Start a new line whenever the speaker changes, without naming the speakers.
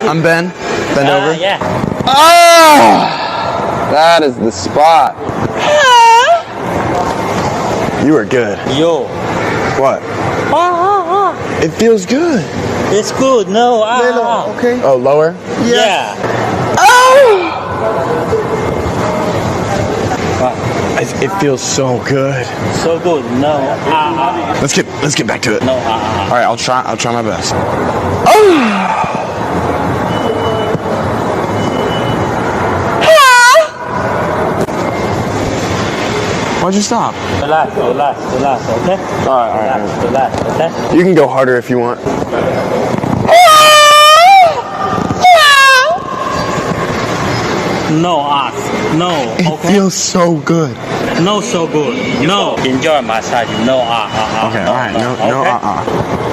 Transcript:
I'm Ben. Bend over.
Yeah.
Oh! That is the spot. You are good.
Yo.
What? It feels good.
It's good. No.
Okay. Oh, lower?
Yeah.
Oh! It feels so good.
So good. No.
Let's get back to it.
No.
All right, I'll try my best. Oh! Why'd you stop?
Relax, okay?
All right.
Relax, okay?
You can go harder if you want.
No ask. No.
It
Okay.
feels so good.
No, so good. No. Enjoy massage. No.
Okay, all right. No.